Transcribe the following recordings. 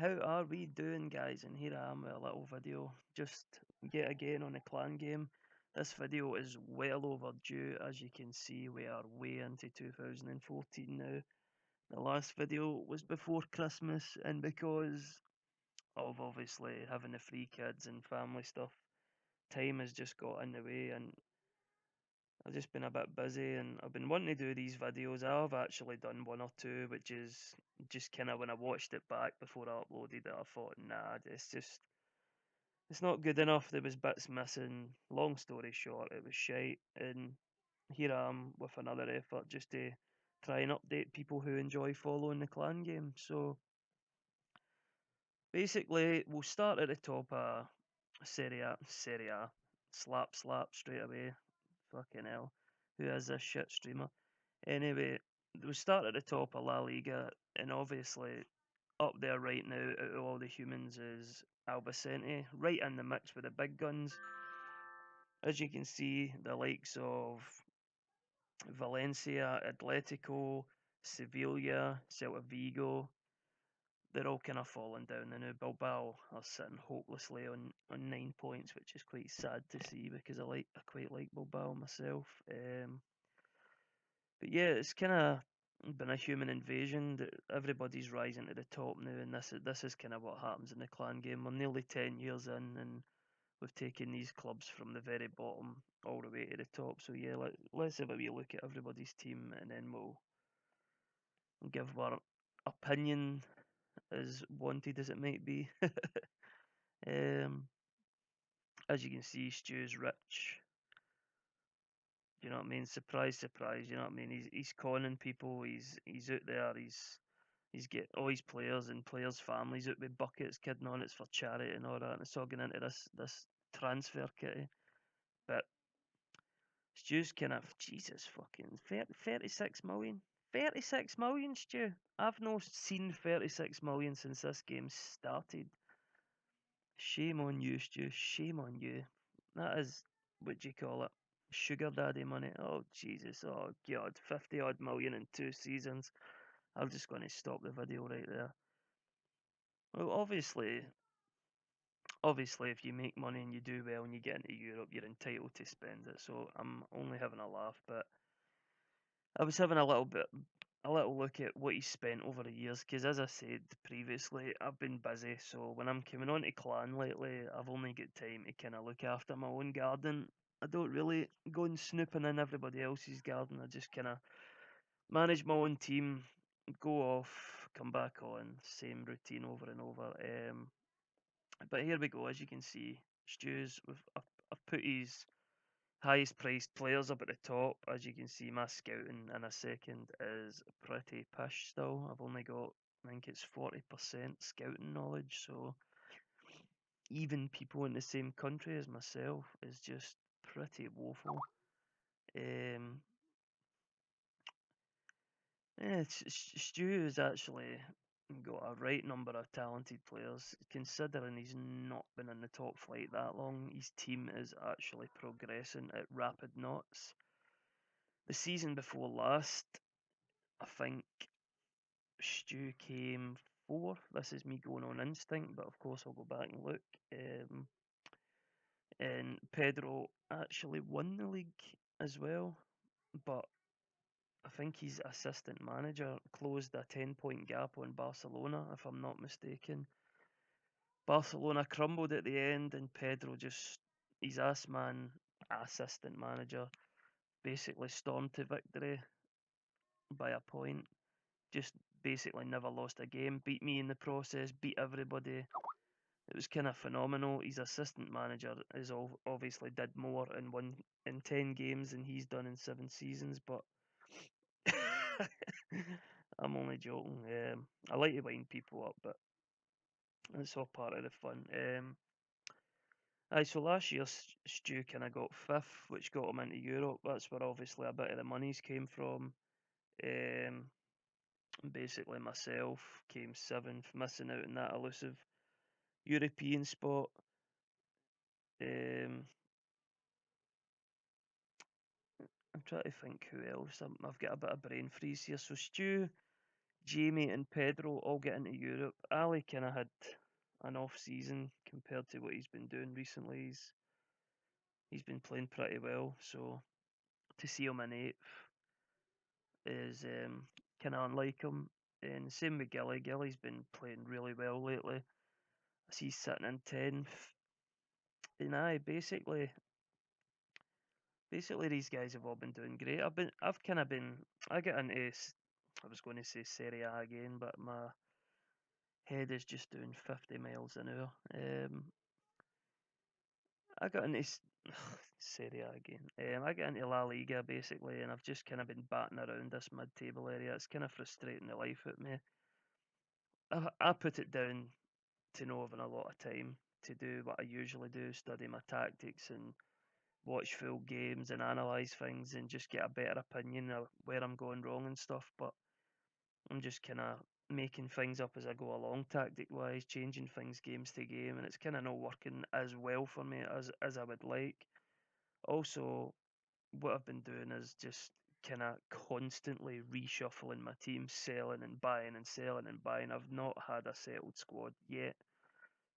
How are we doing, guys? And here I am with a little video, just yet again on a clan game. This video is well overdue. As you can see, we are way into 2014 now. The last video was before Christmas, and because of obviously having the three kids and family stuff, time has just got in the way, and I've just been a bit busy, and I've been wanting to do these videos. I've actually done one or two, which is just kind of when I watched it back before I uploaded it, I thought, nah, it's not good enough. There was bits missing. Long story short, it was shite, and here I am with another effort just to try and update people who enjoy following the clan game. So basically, we'll start at the top of Serie A, slap straight away. Fucking hell, who is this shit streamer? Anyway, we start at the top of La Liga, and obviously up there right now out of all the humans is Albacete, right in the mix with the big guns. As you can see, the likes of Valencia, Atletico, Sevilla, Celta Vigo, they're all kind of falling down. And now Bilbao are sitting hopelessly on 9 points, which is quite sad to see because I quite like Bilbao myself. But yeah, it's kind of been a human invasion that everybody's rising to the top now, and this is kind of what happens in the clan game. We're nearly 10 years in, and we've taken these clubs from the very bottom all the way to the top. So yeah, let's have a wee look at everybody's team, and then we'll give our opinion as wanted as it might be. um, as you can see, Stu's rich. You know what I mean? Surprise, surprise. You know what I mean? He's conning people. He's out there. He's get all his players and players' families out with buckets, kidding on it's for charity and all that. And it's all going into this transfer kitty. But Stu's kind of Jesus fucking 36 million. 36 million, Stu. I've not seen 36 million since this game started. Shame on you, Stu. Shame on you. That is what do you call it? Sugar daddy money. Oh Jesus. Oh God. 50 odd million in 2 seasons. I'm just going to stop the video right there. Well, obviously, if you make money and you do well and you get into Europe, you're entitled to spend it. So I'm only having a laugh, but I was having a little look at what he's spent over the years. Because as I said previously, I've been busy. So when I'm coming on to Clan lately, I've only got time to kind of look after my own garden. I don't really go and snooping in everybody else's garden. I just kind of manage my own team, go off, come back on, same routine over and over. But here we go. As you can see, Stu's. I've put his highest priced players up at the top. As you can see, my scouting in a second is pretty pish still. I've only got, I think it's 40% scouting knowledge. So even people in the same country as myself is just pretty woeful. Um, yeah, Stu has actually got a right number of talented players. Considering he's not been in the top flight that long, his team is actually progressing at rapid knots. The season before last, I think Stu came fourth. This is me going on instinct, but of course I'll go back and look. And Pedro actually won the league as well, but I think his assistant manager closed a 10-point gap on Barcelona, if I'm not mistaken. Barcelona crumbled at the end, and Pedro just, his ass man, assistant manager, basically stormed to victory by a point. Just basically never lost a game, beat me in the process, beat everybody. It was kind of phenomenal. His assistant manager is obviously did more and won in 10 games than he's done in 7 seasons, but I'm only joking. I like to wind people up, but it's all part of the fun. So last year Stu kind of got fifth, which got him into Europe. That's where obviously a bit of the monies came from. Um, Basically myself came seventh, missing out on that elusive European spot. Um, I'm trying to think who else. I've got a bit of brain freeze here. So Stu Jamie and Pedro all get into Europe. Ali kind of had an off season compared to what he's been doing recently. He's been playing pretty well, so to see him in eighth is kind of unlike him. And same with Gilly. Gilly's been playing really well lately. I see he's sitting in 10th. And basically these guys have all been doing great. I get into, I was going to say Serie A again, but my head is just doing 50 miles an hour. I got into Serie A again. I got into La Liga basically, and I've just kind of been batting around this mid-table area. It's kind of frustrating the life out of me. I put it down to not having a lot of time to do what I usually do, study my tactics and watch full games and analyse things and just get a better opinion of where I'm going wrong and stuff. But I'm just kind of making things up as I go along, tactic wise, changing things games to game, and it's kind of not working as well for me as I would like. Also, what I've been doing is just kind of constantly reshuffling my team, selling and buying and selling and buying. I've not had a settled squad yet.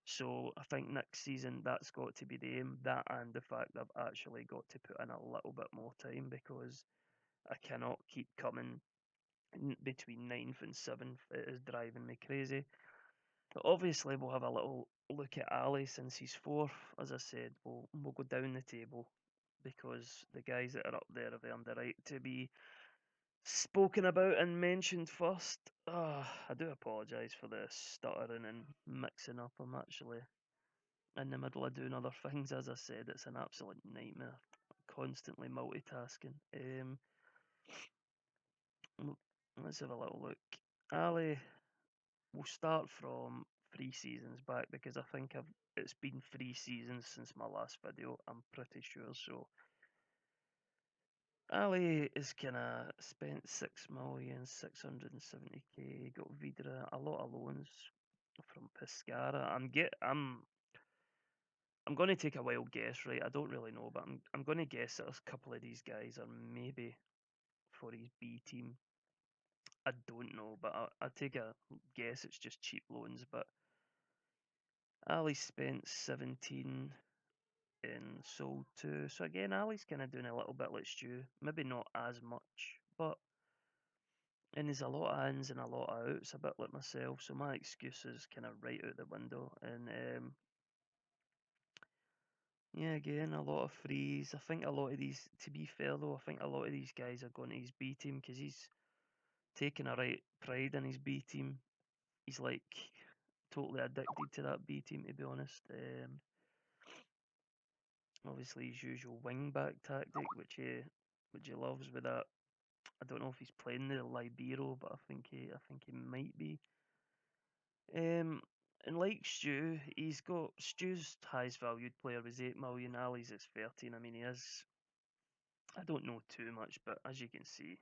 So I think next season that's got to be the aim. That and the fact that I've actually got to put in a little bit more time because I cannot keep coming between ninth and seventh. It is driving me crazy. But obviously, we'll have a little look at Ali since he's fourth. As I said, we'll go down the table because the guys that are up there have earned the right to be spoken about and mentioned first. I do apologise for the stuttering and mixing up. I'm actually in the middle of doing other things. As I said, it's an absolute nightmare. Constantly multitasking. Let's have a little look. Ali, we'll start from 3 seasons back because I think it's been 3 seasons since my last video. I'm pretty sure. So Ali is kinda spent 6,670,000. Got Vidra, a lot of loans from Pescara. I'm going to take a wild guess, right? I don't really know, but I'm going to guess that a couple of these guys are maybe for his B team. I don't know, but I take a guess it's just cheap loans. But Ali spent 17 and sold 2. So again, Ali's kind of doing a little bit like Stu. Maybe not as much, but and there's a lot of ins and a lot of outs, a bit like myself. So my excuse is kind of right out the window. And yeah, again, a lot of frees. I think a lot of these, to be fair though, I think a lot of these guys are going to his B team because he's taking a right pride in his B team. He's like totally addicted to that B team, to be honest. Obviously his usual wing back tactic, which he loves with that. I don't know if he's playing the Libero, but I think he might be. And like Stu's highest valued player was 8 million. Ali's is 13. I mean, I don't know too much, but as you can see,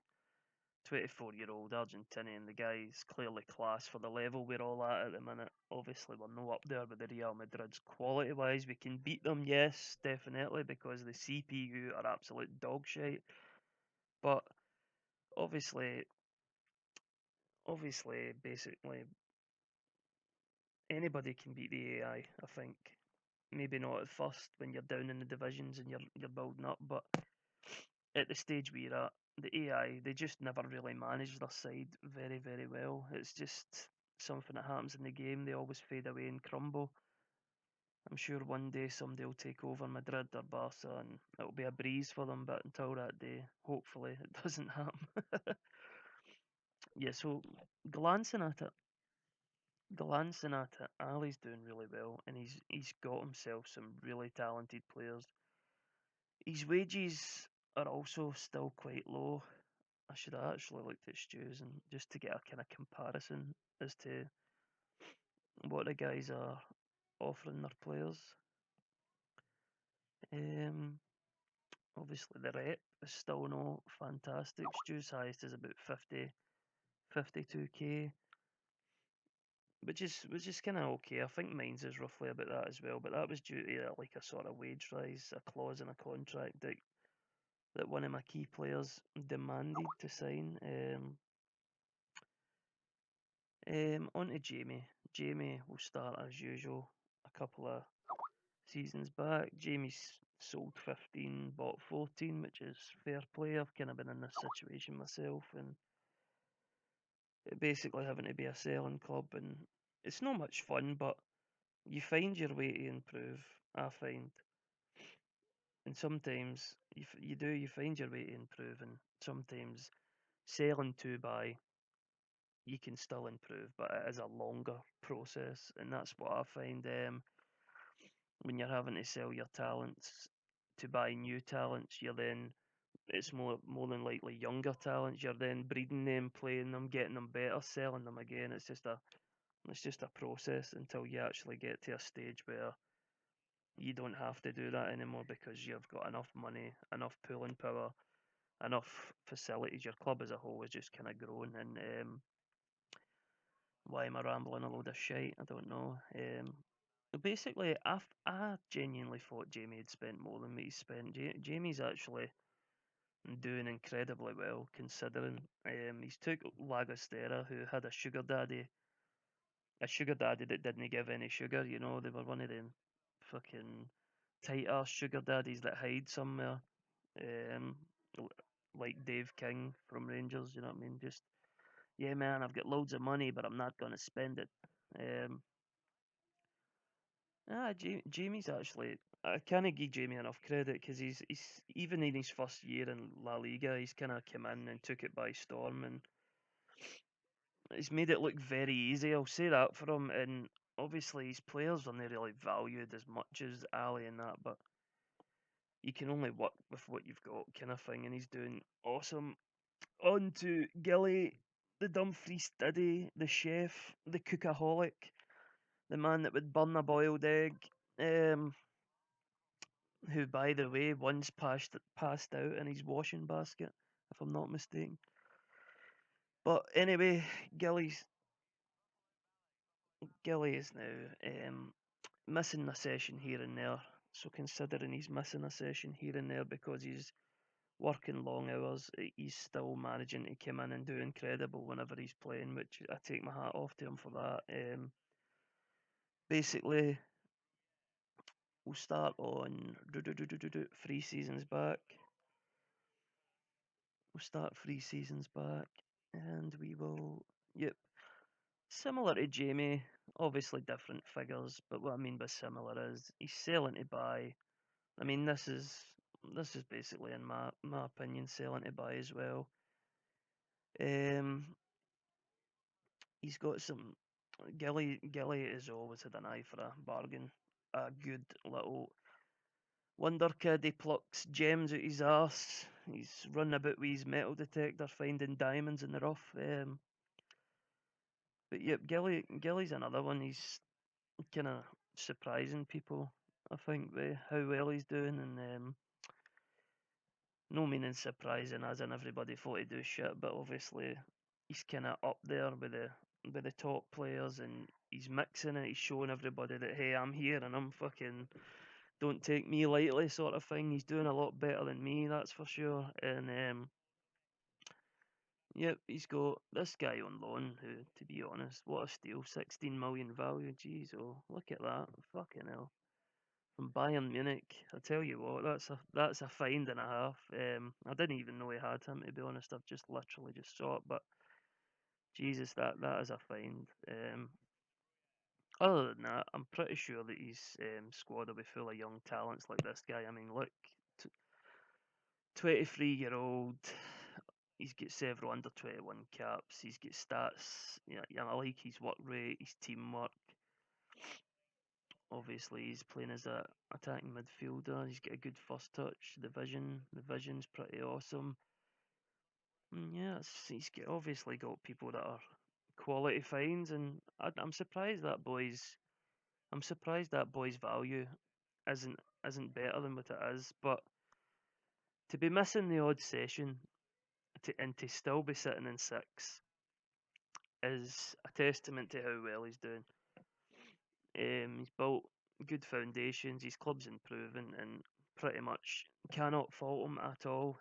24-year-old Argentinian, the guy is clearly class for the level we're all at the minute. Obviously, we're not up there with the Real Madrid's quality wise. We can beat them, yes, definitely, because the CPU are absolute dog shit. But obviously, basically, anybody can beat the AI, I think. Maybe not at first when you're down in the divisions and you're building up, but at the stage we're at, the AI they just never really manage their side very very well. It's just something that happens in the game. They always fade away and crumble. I'm sure one day somebody will take over Madrid or Barca and it'll be a breeze for them. But until that day, hopefully it doesn't happen. Yeah. So glancing at it, Ali's doing really well, and he's got himself some really talented players. His wages are also still quite low. I should have actually looked at Stu's and just to get a kind of comparison as to what the guys are offering their players. Um, Obviously the rep is still not fantastic. Stu's highest is about 50, 52k, which is kind of okay. I think mine's is roughly about that as well, but that was due to like a sort of wage rise, a clause in a contract that one of my key players demanded to sign. On to Jamie. Jamie will start as usual. A couple of seasons back, Jamie's sold 15, bought 14, which is fair play. I've kind of been in this situation myself, and basically having to be a selling club, and it's not much fun, but you find your way to improve. I find, and sometimes you find your way to improve, and sometimes selling to buy you can still improve, but it is a longer process, and that's what I find. When you're having to sell your talents to buy new talents, you're then it's more than likely younger talents. You're then breeding them, playing them, getting them better, selling them again. It's just a process until you actually get to a stage where you don't have to do that anymore because you've got enough money, enough pulling power, enough facilities. Your club as a whole is just kind of grown. And why am I rambling a load of shite? I don't know. Basically, I genuinely thought Jamie had spent more than what he spent. Jamie's actually doing incredibly well considering. He's took Lagostera, who had a sugar daddy that didn't give any sugar. You know, they were one of them fucking tight ass sugar daddies that hide somewhere. Um, l- like Dave King from Rangers. You know what I mean? Just yeah, man, I've got loads of money, but I'm not gonna spend it. Um, Jamie's actually. I can't give Jamie enough credit because he's even in his first year in La Liga, he's kind of come in and took it by storm, and he's made it look very easy. I'll say that for him. And obviously, his players are not really valued as much as Ali and that, but you can only work with what you've got, kind of thing. And he's doing awesome. On to Gilly, the Dumfries Diddy, the chef, the cookaholic, the man that would burn a boiled egg. Um, who, by the way, once passed out in his washing basket, if I'm not mistaken. But anyway, Gilly's Gilly is now missing a session here and there. So considering he's missing a session here and there because he's working long hours, he's still managing to come in and do incredible whenever he's playing, which I take my hat off to him for that. Basically, we'll start on 3 seasons back. We'll start 3 seasons back, and we will. Yep, similar to Jamie, obviously different figures, but what I mean by similar is he's selling to buy. I mean, this is basically, in my opinion, selling to buy as well. Um, he's got some. Gilly has always had an eye for a bargain. A good little wonder kid. He plucks gems out his arse. He's running about with his metal detector, finding diamonds in the rough. But yep, Gilly's another one. He's kind of surprising people. I think with how well he's doing, and no meaning surprising as in everybody thought he'd do shit, but obviously he's kind of up there with the top players, and he's mixing it. He's showing everybody that hey, I'm here and I'm fucking don't take me lightly, sort of thing. He's doing a lot better than me, that's for sure. And yep, he's got this guy on loan who, to be honest, what a steal, 16 million value. Jeez, oh look at that, fucking hell. From Bayern Munich. I tell you what, that's a find and a half. I didn't even know he had him, to be honest. I've just literally just saw it, but Jesus, that is a find. Other than that, I'm pretty sure that his squad will be full of young talents like this guy. I mean, look, 23-year-old. He's got several under 21 caps. He's got stats. Yeah, I like his work rate, his teamwork. Obviously, he's playing as a attacking midfielder. He's got a good first touch. The vision's pretty awesome. Yeah, obviously got people that are quality finds, and I'm surprised that boy's value isn't better than what it is. But to be missing the odd session and to still be sitting in six is a testament to how well he's doing. He's built good foundations. His club's improving, and pretty much cannot fault him at all.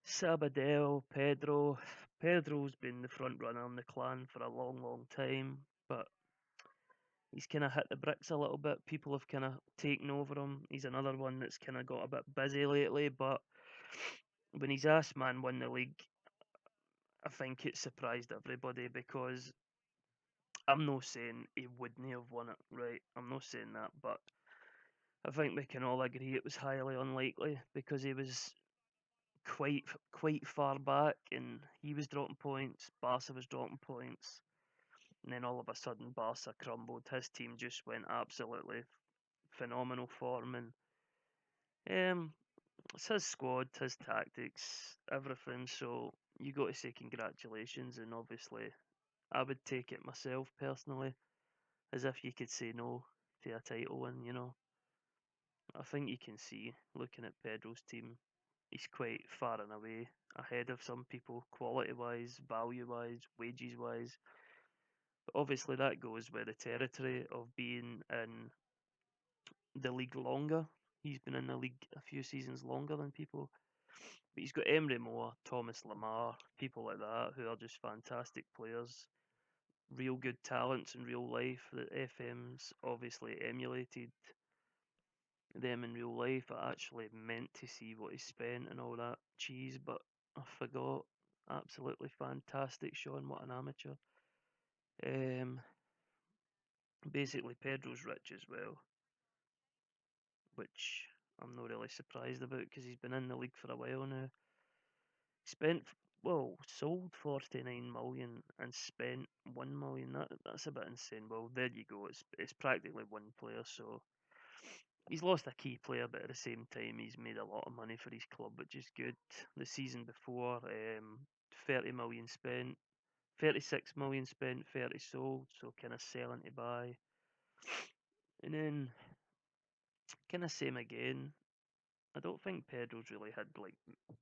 Sabadell, Pedro. Pedro's been the front runner in the clan for a long, long time, but he's kind of hit the bricks a little bit. People have kind of taken over him. He's another one that's kind of got a bit busy lately, but when his ass man won the league, I think it surprised everybody because I'm not saying he wouldn't have won it, right? I'm not saying that, but I think we can all agree it was highly unlikely because he was quite far back and he was dropping points, Barca was dropping points, and then all of a sudden Barca crumbled. His team just went absolutely phenomenal form, and it's his squad, his tactics, everything. So you got to say congratulations, and obviously I would take it myself personally, as if you could say no to a title win. I think you can see looking at Pedro's team, he's quite far and away ahead of some people, quality wise, value wise, wages wise. But obviously that goes with the territory of being in the league longer. He's been in the league a few seasons longer than people. But he's got Emery Moore, Thomas Lamar, people like that who are just fantastic players, real good talents in real life that FM's obviously emulated them in real life. I actually meant to see what he spent and all that cheese, but I forgot. Absolutely fantastic, Sean. What an amateur. Um, Basically, Pedro's rich as well, which I'm not really surprised about because he's been in the league for a while now. Spent, well, sold 49 million and spent 1 million. That's a bit insane. Well, there you go. It's practically one player, so he's lost a key player, but at the same time, he's made a lot of money for his club, which is good. The season before, 30 million spent, 36 million spent, 30 sold, so kind of selling to buy. And then, kind of same again. I don't think Pedro's really had like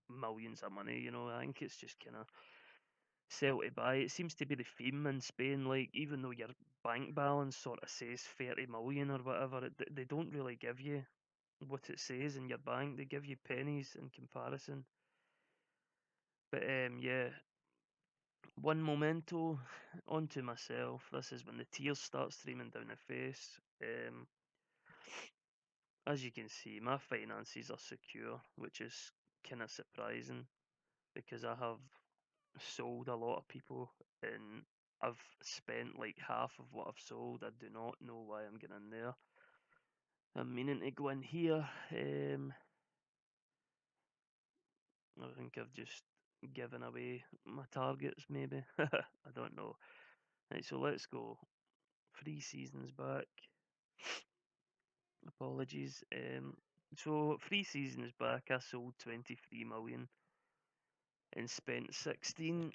millions of money, I think it's just kind of sell to buy. It seems to be the theme in Spain, like, even though your bank balance sort of says 30 million or whatever, they don't really give you what it says in your bank. They give you pennies in comparison. But yeah, one momento onto myself. This is when the tears start streaming down the face. As you can see, my finances are secure, which is kind of surprising because I have sold a lot of people and I've spent like half of what I've sold. I do not know why I'm getting in there. I'm meaning to go in here. I think I've just given away my targets, maybe. I don't know. Right, so let's go 3 seasons back. Apologies. So 3 seasons back, I sold 23 million and spent 16.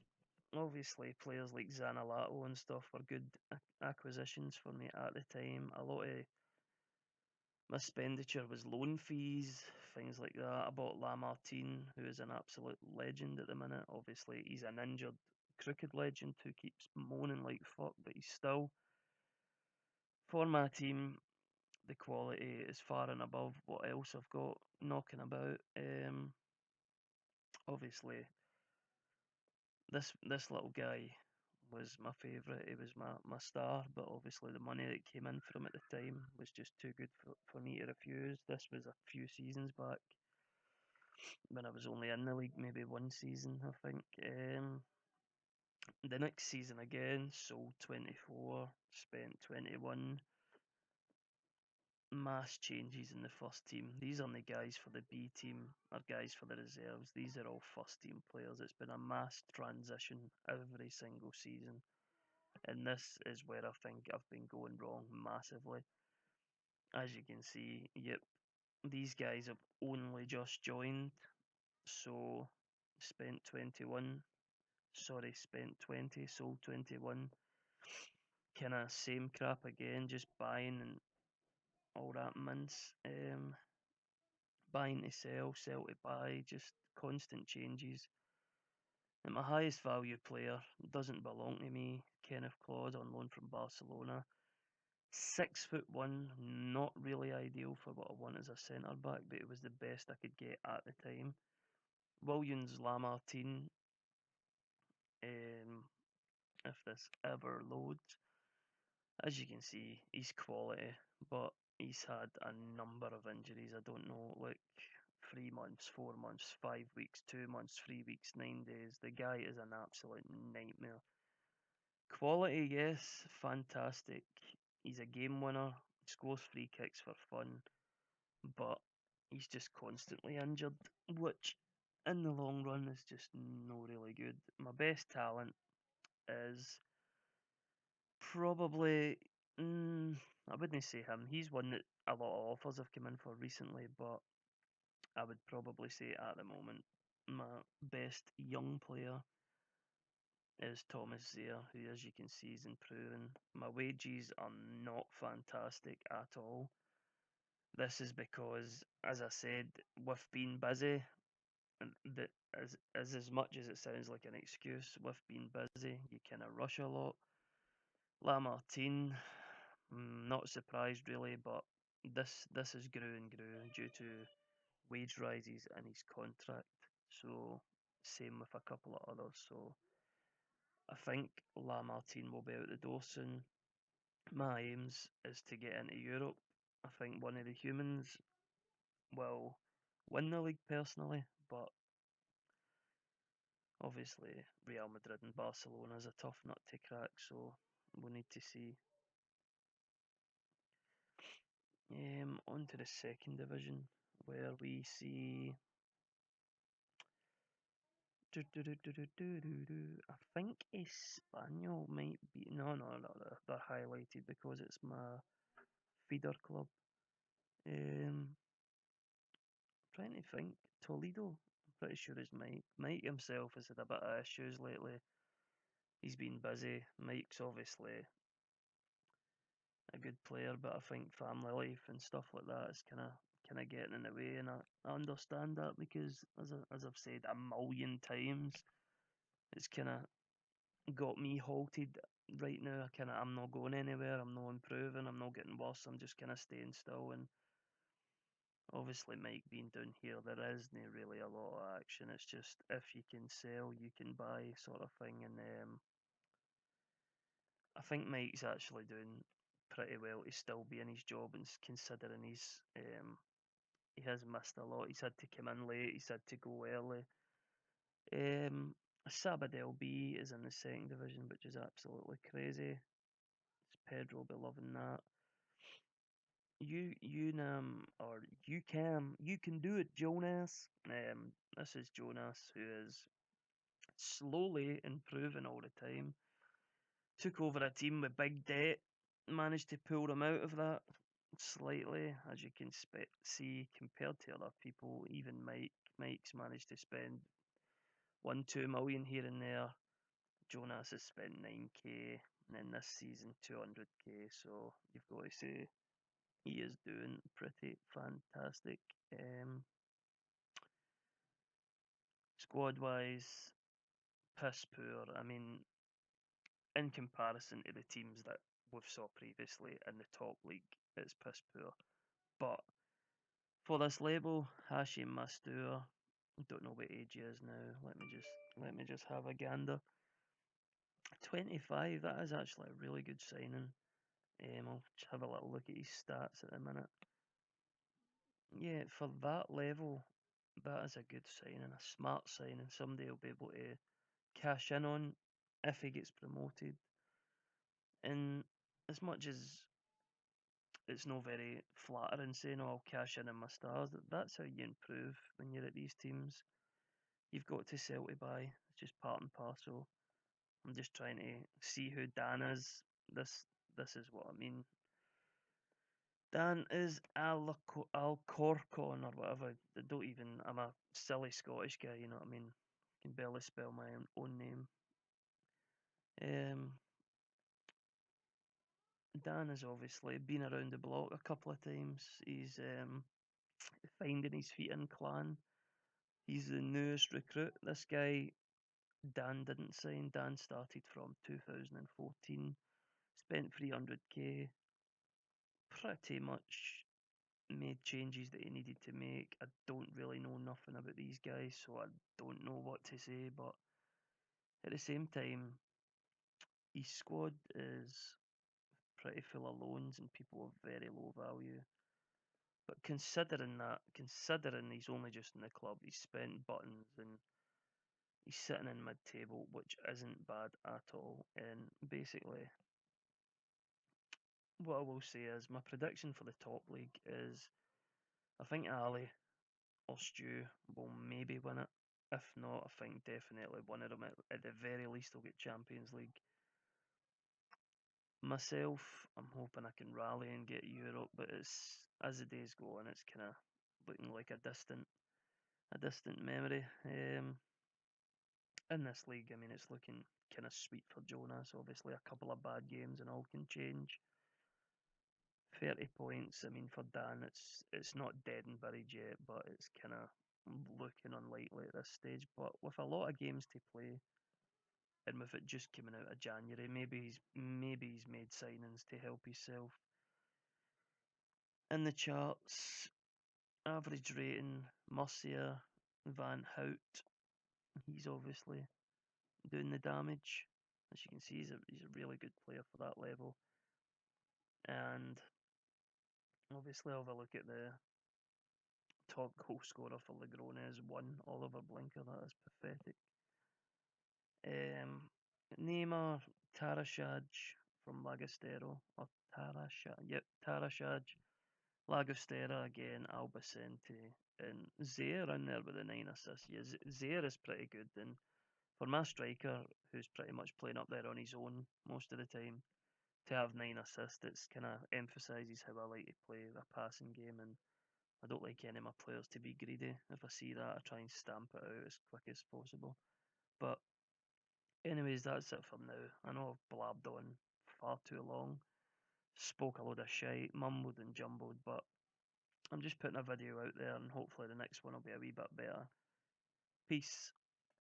Obviously, players like Zanalato and stuff were good acquisitions for me at the time. A lot of my expenditure was loan fees, things like that. I bought Lamartine, who is an absolute legend at the minute. Obviously, he's an injured, crooked legend who keeps moaning like fuck, but he's still, for my team, the quality is far and above what else I've got knocking about. Obviously, this little guy was my favourite. He was my star, but obviously the money that came in from at the time was just too good for me to refuse. This was a few seasons back when I was only in the league, maybe one season, I think. The next season again, sold 24, spent 21. Mass changes in the first team. These aren't the guys for the B team or guys for the reserves. These are all first team players. It's been a mass transition every single season. And this is where I think I've been going wrong massively. As you can see, yep, these guys have only just joined. So spent 21. Sorry, spent 20, sold 21. Kind of same crap again, just buying and all that mince. Buying to sell to buy, just constant changes. And my highest value player doesn't belong to me, Kenneth Claude on loan from Barcelona. 6'1", not really ideal for what I want as a centre back, but it was the best I could get at the time. Williams Lamartine, if this ever loads. As you can see, he's quality, but he's had a number of injuries. I don't know, like 3 months, 4 months, 5 weeks, 2 months, 3 weeks, 9 days. The guy is an absolute nightmare. Quality, yes, fantastic. He's a game winner, scores free kicks for fun, but he's just constantly injured, which in the long run is just no really good. My best talent is probably, I wouldn't say him. He's one that a lot of offers have come in for recently, but I would probably say at the moment my best young player is Thomas Zaire, who, as you can see, is improving. My wages are not fantastic at all. This is because, as I said, with being busy, and that as much as it sounds like an excuse, with being busy, you kind of rush a lot. Lamartine, not surprised really, but this has grew and grew due to wage rises in his contract. So same with a couple of others. So I think Lamartine will be out the door soon. My aims is to get into Europe. I think one of the humans will win the league personally, but obviously Real Madrid and Barcelona is a tough nut to crack, so we'll need to see. On to the second division, where we see. I think Espanyol might be. No, no, no, they're highlighted because it's my feeder club. Um, Trying to think. Toledo. I'm pretty sure it's Mike. Mike himself has had a bit of issues lately. He's been busy. Mike's obviously a good player, but I think family life and stuff like that is kind of getting in the way, and I understand that because as I've said a million times, it's kind of got me halted right now. I'm not going anywhere. I'm not improving. I'm not getting worse. I'm just kind of staying still. And obviously, Mike being down here, there isn't really a lot of action. It's just if you can sell, you can buy sort of thing. And I think Mike's actually doing pretty well to still be in his job, and considering he has missed a lot. He's had to come in late. He's had to go early. Um, Sabadell B is in the second division, which is absolutely crazy. Pedro will be loving that. You can do it, Jonas. This is Jonas, who is slowly improving all the time. Took over a team with big debt, managed to pull them out of that slightly, as you can see compared to other people. Even Mike's managed to spend 1-2 million here and there. Jonas has spent 9k, and then this season 200k. So you've got to say he is doing pretty fantastic. Squad wise, piss poor. I mean, in comparison to the teams that we've saw previously in the top league, it's piss poor. But for this label, Hashim Mastur, don't know what age he is now. Let me just have a gander. 25. That is actually a really good signing. I'll just have a little look at his stats at the minute. Yeah, for that level, that is a good signing, a smart signing. Somebody will be able to cash in on if he gets promoted. And as much as it's not very flattering saying, "Oh, I'll cash in on my stars," that's how you improve when you're at these teams. You've got to sell to buy. It's just part and parcel. I'm just trying to see who Dan is. This is what I mean. Dan is Alcorcon or whatever. I don't even. I'm a silly Scottish guy. You know what I mean. Can barely spell my own name. Um, Dan has obviously been around the block a couple of times. He's finding his feet in clan. He's the newest recruit. This guy, Dan didn't sign. Dan started from 2014. Spent 300k. Pretty much made changes that he needed to make. I don't really know nothing about these guys, so I don't know what to say. But at the same time, his squad is pretty full of loans and people of very low value. But considering he's only just in the club, he's spent buttons and he's sitting in mid-table, which isn't bad at all. And basically, what I will say is my prediction for the top league is I think Ali or Stu will maybe win it. If not, I think definitely one of them at the very least will get Champions League. Myself, I'm hoping I can rally and get Europe, but it's as the days go on, it's kind of looking like a distant memory. In this league, I mean, it's looking kind of sweet for Jonas. Obviously, a couple of bad games and all can change. 30 points. I mean, for Dan, it's not dead and buried yet, but it's kind of looking unlikely at this stage. But with a lot of games to play, and with it just coming out of January, maybe he's made signings to help himself. In the charts, average rating, Murcia, Van Hout. He's obviously doing the damage. As you can see, he's a really good player for that level. And obviously, I'll have a look at the top goal scorer for Legrones, one Oliver Blinker. That is pathetic. Neymar Tarashaj from Lagostero, or Tarashaj, yep, Tarashaj. Lagostera again, Albacete, and Zaire in there with the 9 assists. Yeah, Zaire is pretty good, and for my striker, who's pretty much playing up there on his own most of the time, to have 9 assists, it's kind of emphasises how I like to play a passing game, and I don't like any of my players to be greedy. If I see that, I try and stamp it out as quick as possible. But anyways, that's it for now. I know I've blabbed on far too long, spoke a load of shite, mumbled and jumbled, but I'm just putting a video out there and hopefully the next one will be a wee bit better. Peace.